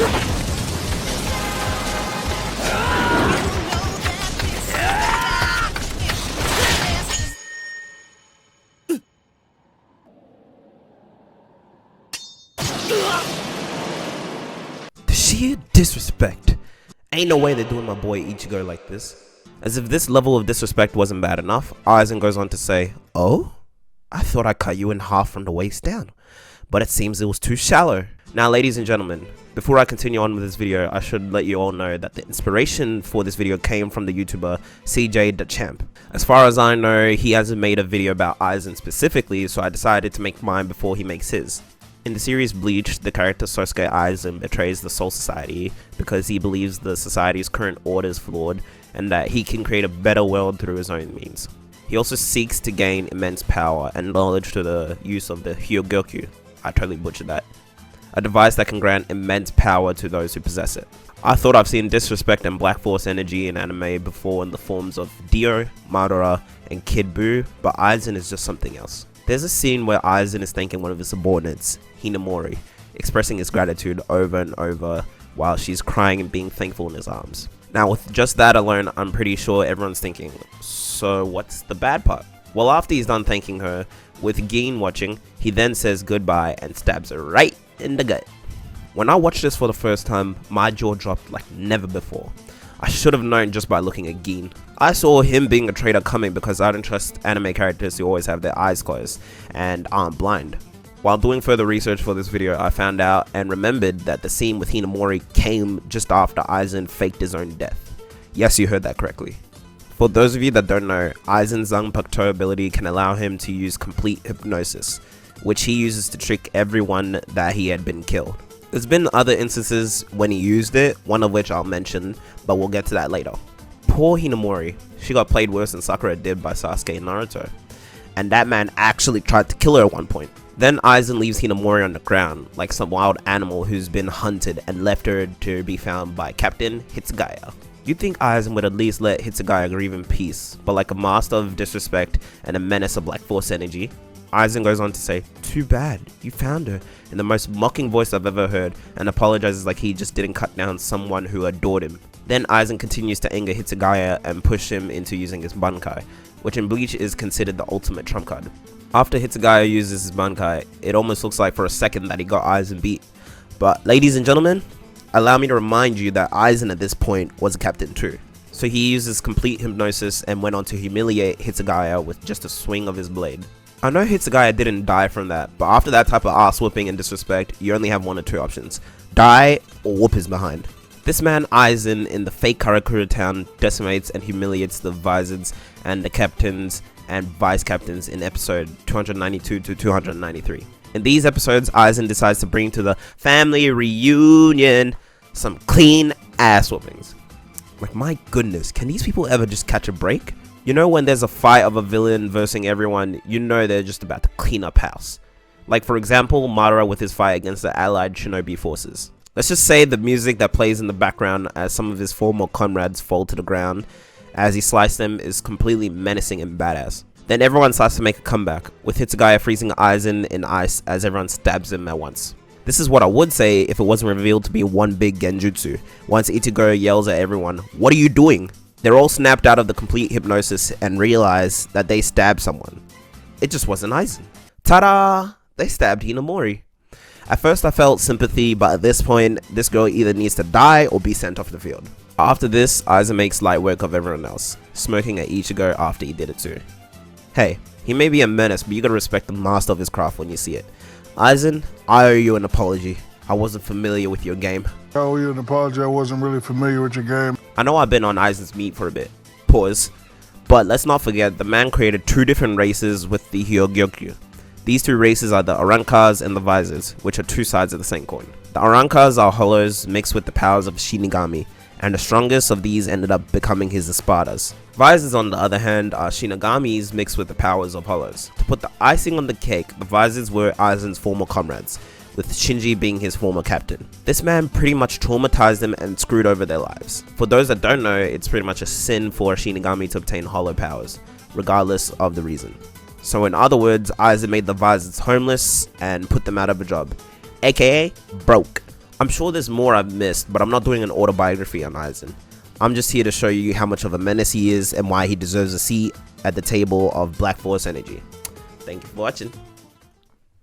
The sheer disrespect. Ain't no way they're doing my boy Ichigo like this. As if this level of disrespect wasn't bad enough, Aizen goes on to say, "Oh? I thought I cut you in half from the waist down, but it seems it was too shallow." Now, ladies and gentlemen, before I continue on with this video, I should let you all know that the inspiration for this video came from the YouTuber CJ the Champ. As far as I know, he hasn't made a video about Aizen specifically, so I decided to make mine before he makes his. In the series Bleach, the character Sosuke Aizen betrays the Soul Society because he believes the society's current order is flawed and that he can create a better world through his own means. He also seeks to gain immense power and knowledge through the use of the Hyogyoku. I totally butchered that. A device that can grant immense power to those who possess it. I thought I've seen disrespect and Black Force energy in anime before in the forms of Dio, Madara, and Kid Buu, but Aizen is just something else. There's a scene where Aizen is thanking one of his subordinates, Hinamori, expressing his gratitude over and over while she's crying and being thankful in his arms. Now with just that alone, I'm pretty sure everyone's thinking, so what's the bad part? Well, after he's done thanking her, with Gin watching, he then says goodbye and stabs her right in the gut. When I watched this for the first time, my jaw dropped like never before. I should have known just by looking at Gin. I saw him being a traitor coming because I don't trust anime characters who always have their eyes closed and aren't blind. While doing further research for this video, I found out and remembered that the scene with Hinamori came just after Aizen faked his own death. Yes, you heard that correctly. For those of you that don't know, Aizen's Zanpakuto ability can allow him to use complete hypnosis, which he uses to trick everyone that he had been killed. There's been other instances when he used it, one of which I'll mention, but we'll get to that later. Poor Hinamori, she got played worse than Sakura did by Sasuke and Naruto, and that man actually tried to kill her at one point. Then Aizen leaves Hinamori on the ground, like some wild animal who's been hunted and left her to be found by Captain Hitsugaya. You'd think Aizen would at least let Hitsugaya grieve in peace, but like a master of disrespect and a menace of Black Force energy, Aizen goes on to say, "Too bad, you found her," in the most mocking voice I've ever heard, and apologizes like he just didn't cut down someone who adored him. Then Aizen continues to anger Hitsugaya and push him into using his Bankai, which in Bleach is considered the ultimate trump card. After Hitsugaya uses his Bankai, it almost looks like for a second that he got Aizen beat. But ladies and gentlemen, allow me to remind you that Aizen at this point was a captain too. So he uses complete hypnosis and went on to humiliate Hitsugaya with just a swing of his blade. I know Hitsugaya didn't die from that, but after that type of ass whooping and disrespect, you only have one or two options: die or whoop his behind. This man Aizen in the fake Karakura town decimates and humiliates the visors and the captains and vice captains in episode 292 to 293. In these episodes, Aizen decides to bring to the family reunion some clean ass whoopings. Like, my goodness, can these people ever just catch a break? You know, when there's a fight of a villain versus everyone, you know they're just about to clean up house. Like, for example, Madara with his fight against the allied shinobi forces. Let's just say the music that plays in the background as some of his former comrades fall to the ground as he slices them is completely menacing and badass. Then everyone starts to make a comeback, with Hitsugaya freezing Aizen in ice as everyone stabs him at once. This is what I would say if it wasn't revealed to be one big genjutsu, once Ichigo yells at everyone, "What are you doing?" They're all snapped out of the complete hypnosis and realize that they stabbed someone. It just wasn't Aizen. Ta-da! They stabbed Hinamori. At first I felt sympathy, but at this point, this girl either needs to die or be sent off the field. After this, Aizen makes light work of everyone else, smirking at Ichigo after he did it too. Hey, he may be a menace, but you gotta respect the master of his craft when you see it. Aizen, I owe you an apology. I wasn't familiar with your game. I owe you an apology. I wasn't really familiar with your game. I know I've been on Aizen's meat for a bit. Pause. But let's not forget, the man created two different races with the Hyogyoku. These two races are the Arankas and the Visors, which are two sides of the same coin. The Arankas are hollows mixed with the powers of Shinigami, and the strongest of these ended up becoming his Espadas. Visors, on the other hand, are Shinagamis mixed with the powers of hollows. To put the icing on the cake, the Visors were Aizen's former comrades, with Shinji being his former captain. This man pretty much traumatized them and screwed over their lives. For those that don't know, it's pretty much a sin for a Shinigami to obtain hollow powers, regardless of the reason. So in other words, Aizen made the Visors homeless and put them out of a job, aka broke. I'm sure there's more I've missed, but I'm not doing an autobiography on Aizen. I'm just here to show you how much of a menace he is and why he deserves a seat at the table of Black Force Energy. Thank you for watching.